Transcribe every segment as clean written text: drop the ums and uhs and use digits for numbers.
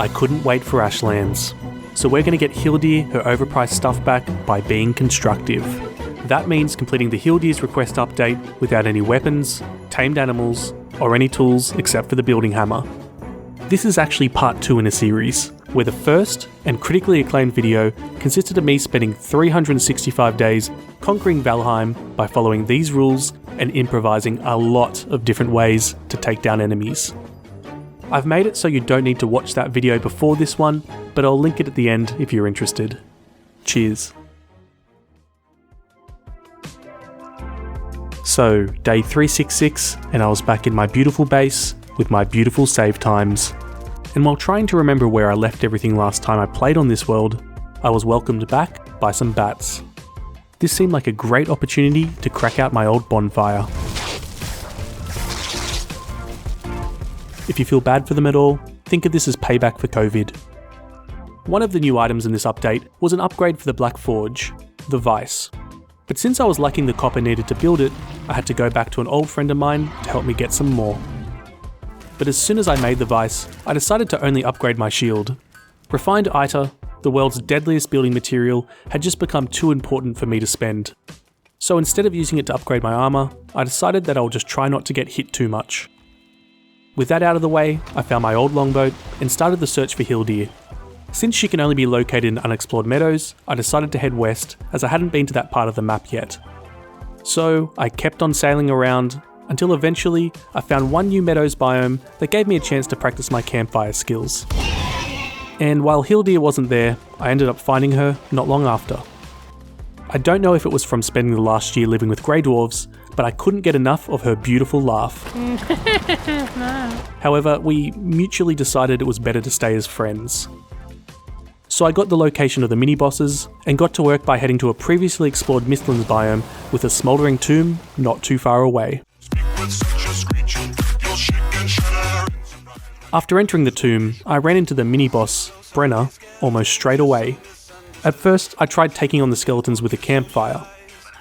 I couldn't wait for Ashlands. So we're going to get Hildir her overpriced stuff back by being constructive. That means completing the Hildir's request update without any weapons, tamed animals, or any tools except for the building hammer. This is actually part 2 in a series, where the first and critically acclaimed video consisted of me spending 365 days conquering Valheim by following these rules and improvising a lot of different ways to take down enemies. I've made it so you don't need to watch that video before this one, but I'll link it at the end if you're interested. Cheers. So, day 366, and I was back in my beautiful base with my beautiful save times. And while trying to remember where I left everything last time I played on this world, I was welcomed back by some bats. This seemed like a great opportunity to crack out my old bonfire. If you feel bad for them at all, think of this as payback for COVID. One of the new items in this update was an upgrade for the Black Forge, the Vice. But since I was lacking the copper needed to build it, I had to go back to an old friend of mine to help me get some more. But as soon as I made the Vice, I decided to only upgrade my shield. Refined Iter, the world's deadliest building material, had just become too important for me to spend. So instead of using it to upgrade my armor, I decided that I'll just try not to get hit too much. With that out of the way, I found my old longboat and started the search for Hildir. Since she can only be located in unexplored meadows, I decided to head west as I hadn't been to that part of the map yet. So I kept on sailing around until eventually I found one new meadows biome that gave me a chance to practice my campfire skills. And while Hildir wasn't there, I ended up finding her not long after. I don't know if it was from spending the last year living with grey dwarves, but I couldn't get enough of her beautiful laugh. No. However, we mutually decided it was better to stay as friends. So I got the location of the Minibosses and got to work by heading to a previously explored Mistlands biome with a smouldering tomb not too far away. After entering the tomb, I ran into the mini-boss, Brenner, almost straight away. At first, I tried taking on the skeletons with a campfire,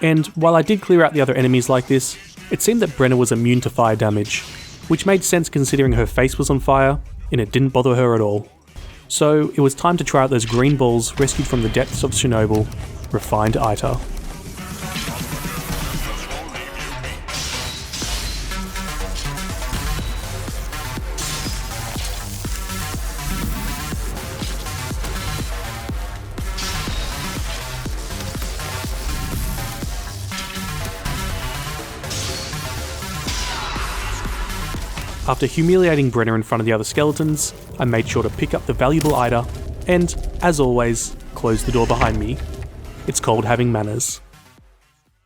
and while I did clear out the other enemies like this, it seemed that Brenner was immune to fire damage, which made sense considering her face was on fire, and it didn't bother her at all. So it was time to try out those green balls rescued from the depths of Chernobyl, Refined Iter. After humiliating Brenner in front of the other skeletons, I made sure to pick up the valuable Iter and, as always, close the door behind me. It's called having manners.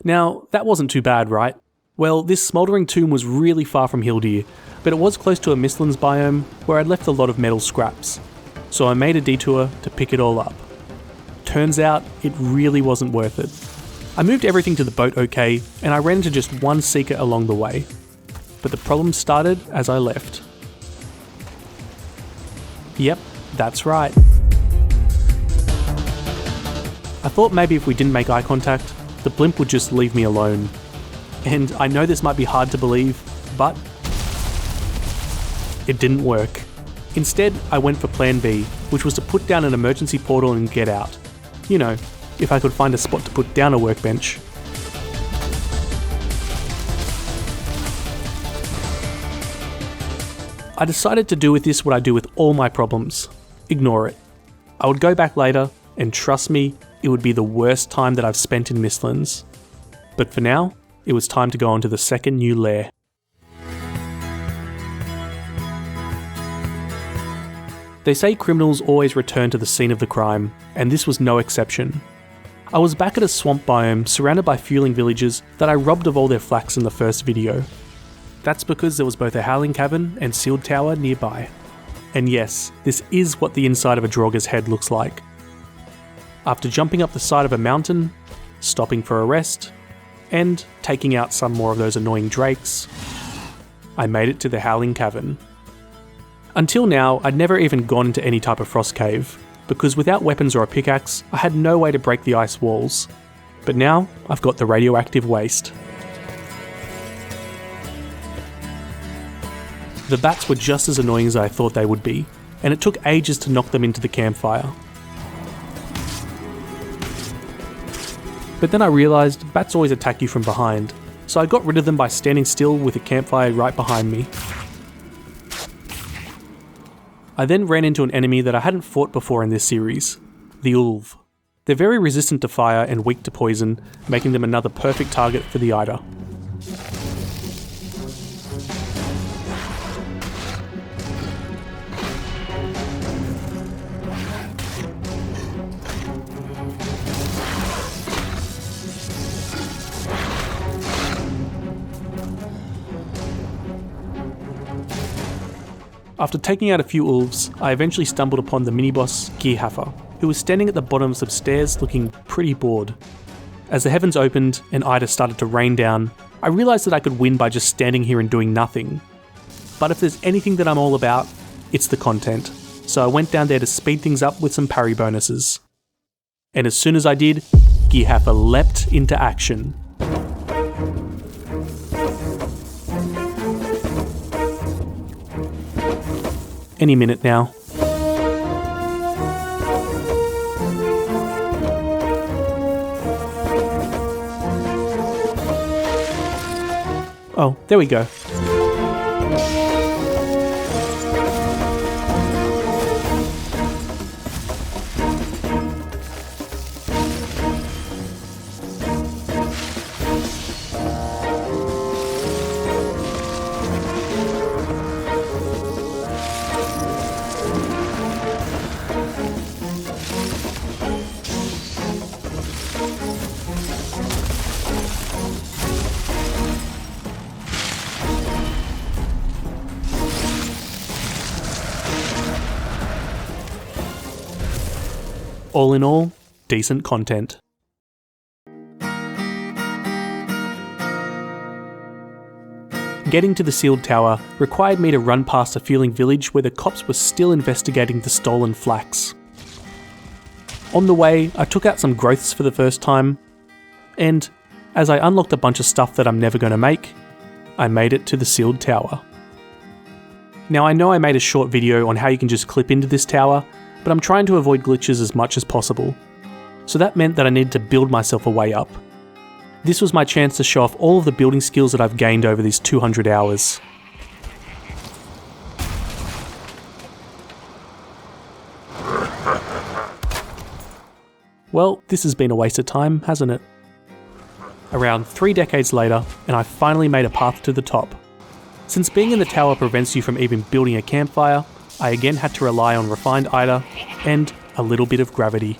Now, that wasn't too bad, right? Well, this smouldering tomb was really far from Hildir, but it was close to a Mistlands biome where I'd left a lot of metal scraps, so I made a detour to pick it all up. Turns out, it really wasn't worth it. I moved everything to the boat okay, and I ran into just one seeker along the way. But the problem started as I left. Yep, that's right. I thought maybe if we didn't make eye contact, the blimp would just leave me alone. And I know this might be hard to believe, but it didn't work. Instead, I went for plan B, which was to put down an emergency portal and get out. You know, if I could find a spot to put down a workbench. I decided to do with this what I do with all my problems. Ignore it. I would go back later, and trust me, it would be the worst time that I've spent in Mistlands. But for now, it was time to go on to the second new lair. They say criminals always return to the scene of the crime, and this was no exception. I was back at a swamp biome surrounded by fueling villagers that I robbed of all their flax in the first video. That's because there was both a Howling Cavern and Sealed Tower nearby. And yes, this is what the inside of a Draugr's head looks like. After jumping up the side of a mountain, stopping for a rest, and taking out some more of those annoying drakes, I made it to the Howling Cavern. Until now, I'd never even gone into any type of frost cave, because without weapons or a pickaxe, I had no way to break the ice walls. But now, I've got the radioactive waste. The bats were just as annoying as I thought they would be, and it took ages to knock them into the campfire. But then I realised bats always attack you from behind, so I got rid of them by standing still with a campfire right behind me. I then ran into an enemy that I hadn't fought before in this series, the Ulv. They're very resistant to fire and weak to poison, making them another perfect target for the Eider. After taking out a few Ulvs, I eventually stumbled upon the Miniboss Scarier, who was standing at the bottom of some stairs looking pretty bored. As the heavens opened and Eider started to rain down, I realised that I could win by just standing here and doing nothing. But if there's anything that I'm all about, it's the content, so I went down there to speed things up with some parry bonuses. And as soon as I did, Scarier leapt into action. Any minute now. Oh, there we go. All in all, decent content. Getting to the sealed tower required me to run past a fueling village where the cops were still investigating the stolen flax. On the way, I took out some growths for the first time, and as I unlocked a bunch of stuff that I'm never going to make, I made it to the sealed tower. Now I know I made a short video on how you can just clip into this tower, but I'm trying to avoid glitches as much as possible. So that meant that I needed to build myself a way up. This was my chance to show off all of the building skills that I've gained over these 200 hours. Well, this has been a waste of time, hasn't it? Around 3 decades later, and I finally made a path to the top. Since being in the tower prevents you from even building a campfire, I again had to rely on refined Eider and a little bit of gravity.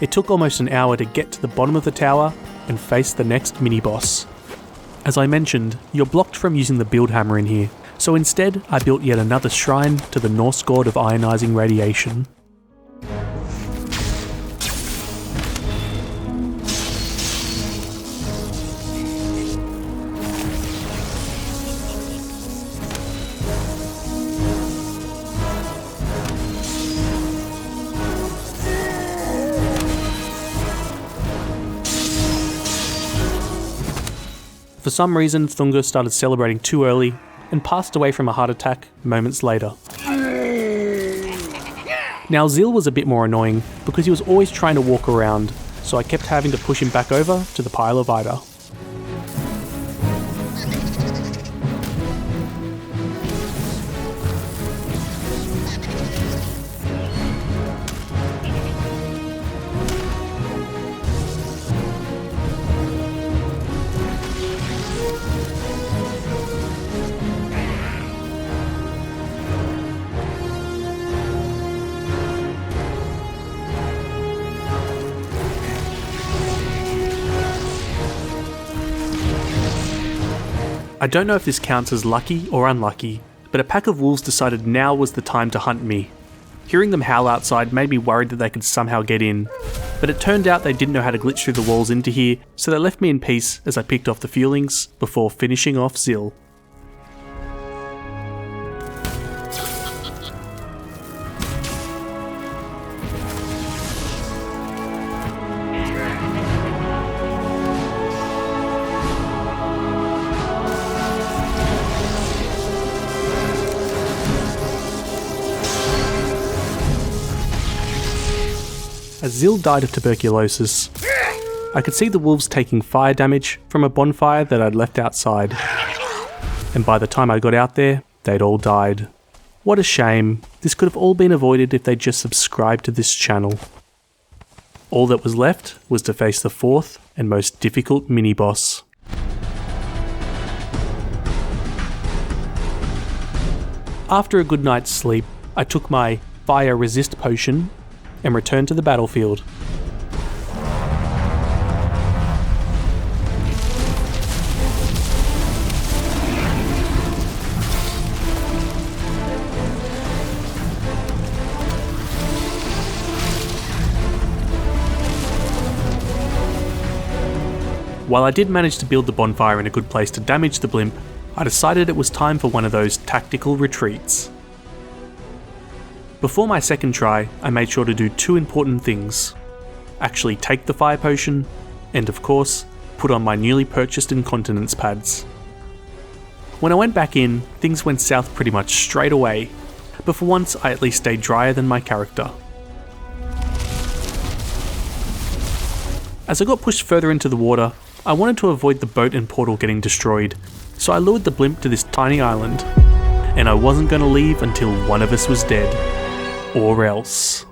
It took almost an hour to get to the bottom of the tower and face the next mini-boss. As I mentioned, you're blocked from using the build hammer in here, so instead I built yet another shrine to the Norse god of ionizing radiation. For some reason, Thunga started celebrating too early and passed away from a heart attack moments later. Now Zil was a bit more annoying because he was always trying to walk around, so I kept having to push him back over to the pile of Eider. I don't know if this counts as lucky or unlucky, but a pack of wolves decided now was the time to hunt me. Hearing them howl outside made me worried that they could somehow get in, but it turned out they didn't know how to glitch through the walls into here, so they left me in peace as I picked off the fuelings before finishing off Zill. As Zill died of tuberculosis, I could see the wolves taking fire damage from a bonfire that I'd left outside, and by the time I got out there, they'd all died. What a shame. This could have all been avoided if they'd just subscribed to this channel. All that was left was to face the fourth and most difficult mini-boss. After a good night's sleep, I took my fire resist potion and returned to the battlefield. While I did manage to build the bonfire in a good place to damage the blimp, I decided it was time for one of those tactical retreats. Before my second try, I made sure to do two important things. Actually take the fire potion, and of course, put on my newly purchased incontinence pads. When I went back in, things went south pretty much straight away, but for once I at least stayed drier than my character. As I got pushed further into the water, I wanted to avoid the boat and portal getting destroyed, so I lured the blimp to this tiny island, and I wasn't going to leave until one of us was dead. Or else.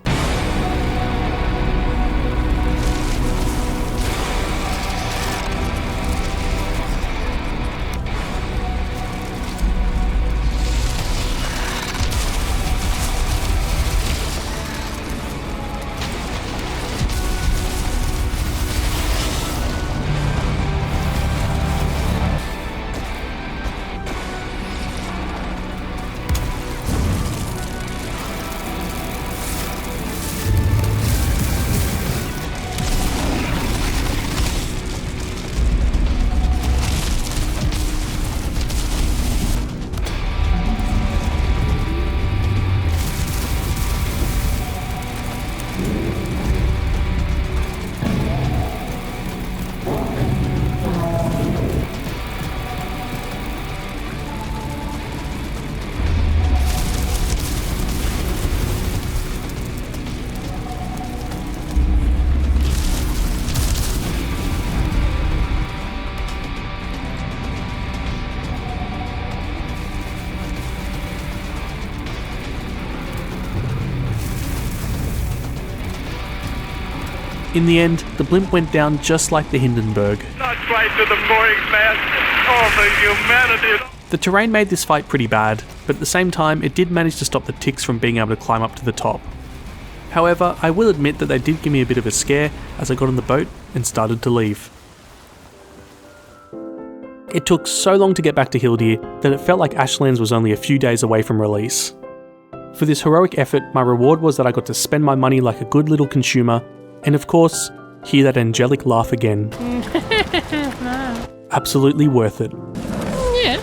In the end, the blimp went down just like the Hindenburg. Not quite to the mooring mast. Oh, the humanity. The terrain made this fight pretty bad, but at the same time it did manage to stop the ticks from being able to climb up to the top. However, I will admit that they did give me a bit of a scare as I got on the boat and started to leave. It took so long to get back to Hildir that it felt like Ashlands was only a few days away from release. For this heroic effort, my reward was that I got to spend my money like a good little consumer, and of course, hear that angelic laugh again. Absolutely worth it. Yeah.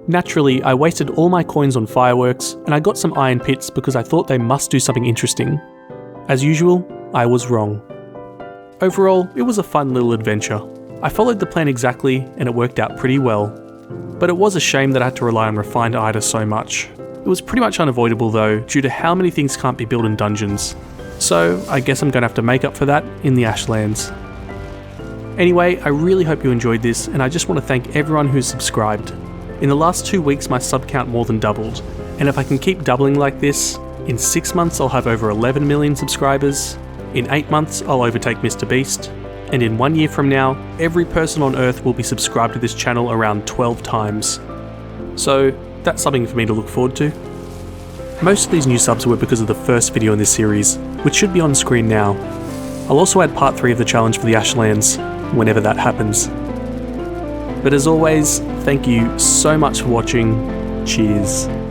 Naturally, I wasted all my coins on fireworks, and I got some iron pits because I thought they must do something interesting. As usual, I was wrong. Overall, it was a fun little adventure. I followed the plan exactly, and it worked out pretty well. But it was a shame that I had to rely on refined Ida so much. It was pretty much unavoidable though, due to how many things can't be built in dungeons. So I guess I'm going to have to make up for that in the Ashlands. Anyway, I really hope you enjoyed this, and I just want to thank everyone who's subscribed. In the last 2 weeks my sub count more than doubled, and if I can keep doubling like this, in 6 months I'll have over 11 million subscribers, in 8 months I'll overtake Mr. Beast, and in 1 year from now, every person on Earth will be subscribed to this channel around 12 times. So that's something for me to look forward to. Most of these new subs were because of the first video in this series, which should be on screen now. I'll also add part 3 of the challenge for the Ashlands, whenever that happens. But as always, thank you so much for watching. Cheers.